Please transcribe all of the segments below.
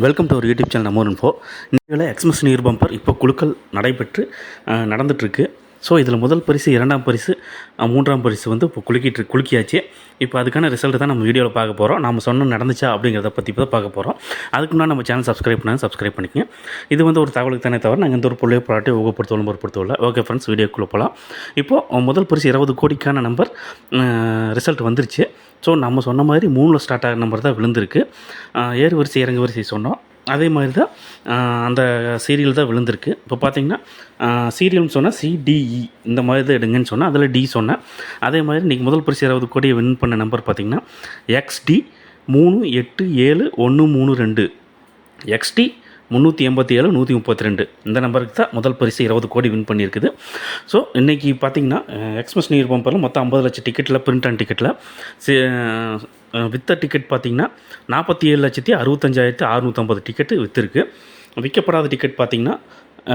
Welcome to ஒரு YouTube channel நம்ம info. இந்தியாவில் எக்ஸ்மஸ் நியர் பம்பர் இப்போ குலுக்கல் நடைபெற்று நடந்துகிட்ருக்கு. ஸோ இதில் முதல் பரிசு, இரண்டாம் பரிசு, மூன்றாம் பரிசு வந்து இப்போ குலுக்கியாச்சு. இப்போ அதுக்கான ரிசல்ட் தான் நம்ம வீடியோவில் பார்க்க போகிறோம். நம்ம சொன்ன நடந்துச்சா அப்படிங்கிறத பற்றி இப்போ தான் பார்க்க போகிறோம். அதுக்கு முன்னாடி நம்ம சேனல் சப்ஸ்கிரைப் பண்ணிக்கங்க. இது வந்து ஒரு தகவலுக்கு தானே தவிர நாங்கள் எந்த ஒரு பொருளையோ ப்ராடக்ட்டை ஊக்கப்படுத்தவும் பொருட்படுத்தவில்லை. ஓகே ஃப்ரெண்ட்ஸ், வீடியோக்குள்ளே போகலாம். இப்போது முதல் பரிசு 20 கோடிக்கான நம்பர் ரிசல்ட் வந்துருச்சு. ஸோ நம்ம சொன்ன மாதிரி 3ல் ஸ்டார்ட் ஆகிற நம்பர் தான் விழுந்திருக்கு. ஏறு வரிசை இறங்கு வரிசை சொன்னோம், அதே மாதிரி தான் அந்த சீரியல் தான் விழுந்திருக்கு. இப்போ பார்த்தீங்கன்னா சீரியல்னு சொன்னால் CDE இந்த மாதிரி தான் எடுங்கன்னு சொன்னால் அதில் D சொன்னேன். அதே மாதிரி இன்றைக்கி முதல் பரிசு 20 கோடியை வின் பண்ண நம்பர் பார்த்திங்கன்னா XD 387132, XD 387 132 இந்த நம்பருக்கு தான் முதல் பரிசு 20 கோடி வின் பண்ணியிருக்குது. ஸோ இன்றைக்கி பார்த்திங்கன்னா எக்ஸ்பிரஸ் நியர் பம்பரில் மொத்தம் 50 லட்சம் டிக்கெட்டில் பிரிண்ட் அண்ட் டிக்கெட்டில் வித்த டிக்கெட் பார்த்திங்கன்னா 47,65,650 டிக்கெட்டு விற்றுருக்கு. விற்கப்படாத டிக்கெட் பார்த்திங்கன்னா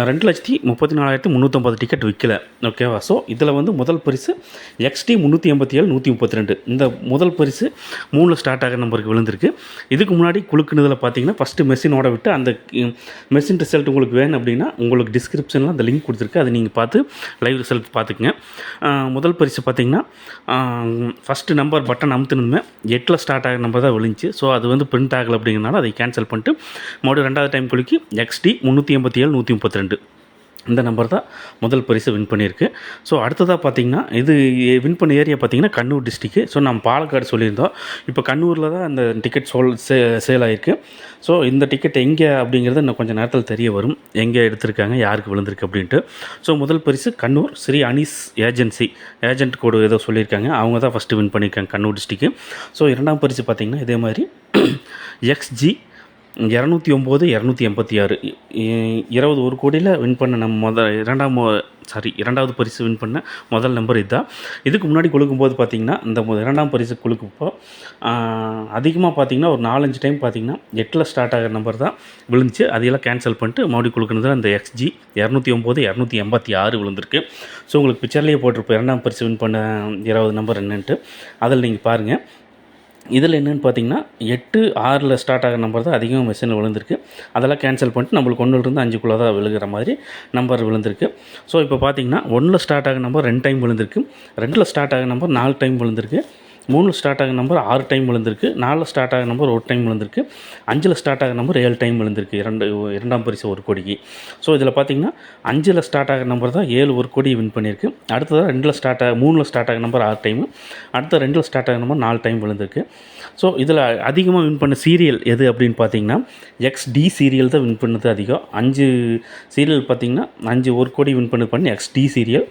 2,34,350 டிக்கெட் விற்கலை. ஓகேவா? ஸோ இதில் வந்து முதல் பரிசு XD 387 132 இந்த முதல் பரிசு 3ல் ஸ்டார்ட் ஆகிற நம்பருக்கு விழுந்திருக்கு. இதுக்கு முன்னாடி குலுக்குனதில் பார்த்தீங்கன்னா ஃபஸ்ட்டு மெஷினோட விட்டு அந்த மெஷின் ரிசல்ட் உங்களுக்கு வேணும் அப்படின்னா உங்களுக்கு டிஸ்கிரிப்ஷனில் அந்த லிங்க் கொடுத்துருக்கு, அதை நீங்கள் பார்த்து லைவ் ரிசல்ட் பார்த்துக்குங்க. முதல் பரிசு பார்த்திங்கன்னா ஃபஸ்ட்டு நம்பர் பட்டன் அமுத்துனதுமே 8ல் ஸ்டார்ட் ஆகிற நம்பர் தான் விழுந்துச்சு. ஸோ அது வந்து பிரிண்ட் ஆகலை அப்படிங்கிறனால அதை கேன்சல் பண்ணிட்டு மறுபடியும் ரெண்டாவது டைம் குலுக்கி XD 387 132 இந்த நம்பர் தான் முதல் பரிசு வின் பண்ணியிருக்கு. ஸோ அடுத்ததாக பார்த்திங்கன்னா இது வின் பண்ண ஏரியா பார்த்திங்கன்னா கண்ணூர் டிஸ்ட்ரிக்கு. ஸோ நம்ம பாலக்காடு சொல்லியிருந்தோம். இப்போ கண்ணூரில் தான் அந்த டிக்கெட் சேல் ஆகிருக்கு. ஸோ இந்த டிக்கெட் எங்கே அப்படிங்கிறது இன்னும் கொஞ்சம் நேரத்தில் தெரிய வரும், எங்கே எடுத்திருக்காங்க, யாருக்கு விழுந்திருக்கு அப்படின்ட்டு. ஸோ முதல் பரிசு கண்ணூர் ஸ்ரீ அனீஸ் ஏஜென்ட் கோடு ஏதோ சொல்லியிருக்காங்க, அவங்க தான் ஃபஸ்ட்டு வின் பண்ணியிருக்காங்க கண்ணூர் டிஸ்ட்ரிக்கு. ஸோ இரண்டாம் பரிசு பார்த்திங்கன்னா இதே மாதிரி XG 209 286 21 கோடியில் வின் பண்ண நம்ம இரண்டாவது பரிசு வின் பண்ண முதல் நம்பர் இதுதான். இதுக்கு முன்னாடி கொடுக்கும்போது பார்த்திங்கன்னா இந்த இரண்டாம் பரிசு கொடுக்கப்போ அதிகமாக பார்த்திங்கன்னா ஒரு 4-5 டைம் பார்த்திங்கன்னா 8ல் ஸ்டார்ட் ஆகிற நம்பர் தான் விழுந்துச்சு. அதையெல்லாம் கேன்சல் பண்ணிட்டு மறுபடியும் கொடுக்குறதுல அந்த XG 209 286 விழுந்திருக்கு. ஸோ உங்களுக்கு பிக்சர்லேயே போட்டிருப்போம் இரண்டாம் பரிசு வின் பண்ண 20 நம்பர் என்னன்ட்டு, அதில் நீங்கள் பாருங்கள். இதில் என்னென்னு பார்த்தீங்கன்னா 8, 6ல் ஸ்டார்ட் ஆகிற நம்பர் தான் அதிகமாக மெஷினில் விழுந்திருக்கு. அதெல்லாம் கேன்சல் பண்ணிட்டு நம்மளுக்கு 1லிருந்து 5க்குள்ளே தான் விழுகிற மாதிரி நம்பர் விழுந்திருக்கு. ஸோ இப்போ பார்த்தீங்கன்னா 1ல் ஸ்டார்ட் ஆகிற நம்பர் 2 டைம் விழுந்திருக்கு, 2ல் ஸ்டார்ட் ஆகிற நம்பர் 4 டைம் விழுந்திருக்கு, 3ல் ஸ்டார்ட் ஆகிற நம்பர் 6 டைம் விழுந்திருக்கு, 4ல் ஸ்டார்ட் ஆகிற நம்பர் 1 டைம் விழுந்திருக்கு, 5ல் ஸ்டார்ட் ஆகிற நம்பர் 7 டைம் விழுந்திருக்கு இரண்டாம் பரிசு 1 கோடிக்கு. ஸோ இதில் பார்த்திங்கன்னா 5ல் ஸ்டார்ட் ஆகிற நம்பர் தான் 7 1 கோடி வின் பண்ணியிருக்கு. அடுத்ததாக 3ல் ஸ்டார்ட் ஆகிற நம்பர் 6 டைமு, அடுத்த 2ல் ஸ்டார்ட் ஆகிற நம்பர் 4 டைம் விழுந்திருக்கு. ஸோ இதில் அதிகமாக வின் பண்ண சீரியல் எது அப்படின்னு பார்த்தீங்கன்னா XD சீரியல் தான் வின் பண்ணது அதிகம். 5 சீரியல் பார்த்திங்கன்னா 5 1 கோடி வின் பண்ணி XD சீரியல்.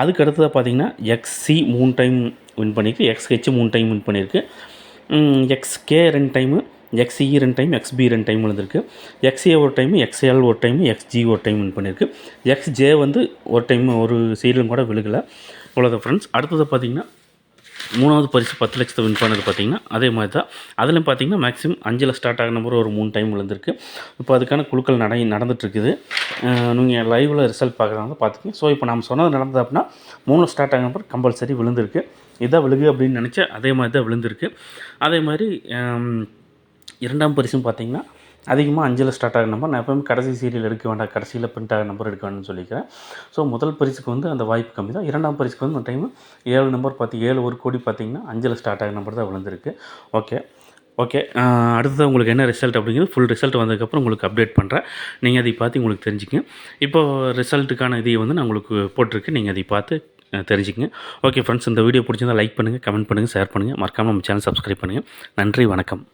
அதுக்கு அடுத்ததாக பார்த்திங்கன்னா XC 3 டைம் வின் பண்ணியிருக்கு, XH 3 டைம் வின் பண்ணியிருக்கு, XK 2 time, XE 2 time, XB 2 time விழுந்திருக்கு, XA 1 time, XL 1 time, XG 1 time win பண்ணியிருக்கு. XJ வந்து ஒரு டைம் ஒரு சீரியலும் கூட விழுகலை. இவ்வளோதான் ஃப்ரெண்ட்ஸ். அடுத்தது பார்த்திங்கன்னா 3வது பரிசு 10 லட்சத்தை வின் பண்ணது பார்த்திங்கன்னா அதே மாதிரி தான். அதில் பார்த்திங்கன்னா மேக்ஸிமம் 5ல் ஸ்டார்ட் ஆகிற நம்பர் ஒரு 3 டைம் விழுந்திருக்கு. இப்போ அதுக்கான குழுக்கள் நடந்துகிட்ருக்குது. நீங்கள் லைவில் ரிசல்ட் பார்க்குறாங்க பார்த்துக்கங்க. ஸோ இப்போ நம்ம சொன்னது நடந்தது அப்படின்னா 3ல் ஸ்டார்ட் ஆகிற நம்பர் கம்பல்சரி விழுந்திருக்கு. இதான் விழுகு அப்படின்னு நினச்சா அதே மாதிரி தான் விழுந்திருக்கு. அதே மாதிரி இரண்டாம் பரிசும் பார்த்திங்கன்னா அதிகமாக 5ல் ஸ்டார்ட் ஆகிற நம்பர். நான் எப்போவுமே கடைசி சீரியல் எடுக்க வேண்டாம், கடைசியில் பிரிண்ட் ஆகிற நம்பர் எடுக்க வேண்டாம்னு சொல்லிக்கிறேன். ஸோ முதல் பரிசுக்கு வந்து அந்த வாய்ப்பு கம்மி தான். இரண்டாம் பரிசுக்கு வந்து அந்த டைமு 7 நம்பர் 7 1 கோடி பார்த்திங்கன்னா 5ல் ஸ்டார்ட் ஆகிற நம்பர் தான் விழுந்திருக்கு. ஓகே அடுத்தது உங்களுக்கு என்ன ரிசல்ட் அப்படிங்கிறது ஃபுல் ரிசல்ட் வந்ததுக்கப்புறம் உங்களுக்கு அப்டேட் பண்ணுறேன். நீங்கள் அதை பார்த்து உங்களுக்கு தெரிஞ்சுக்கங்க. இப்போது ரிசல்ட்டுக்கான இதை வந்து நான் உங்களுக்கு போட்டிருக்கு, நீங்கள் அதை பார்த்து தெரிஞ்சுக்கங்க. ஓகே ஃப்ரெண்ட்ஸ், இந்த வீடியோ பிடிச்சிருந்தால் லைக் பண்ணுங்கள், கமெண்ட் பண்ணுங்கள், ஷேர் பண்ணுங்கள். மறக்காமல் நம்ம சேனல் சப்ஸ்கிரைப் பண்ணுங்கள். நன்றி, வணக்கம்.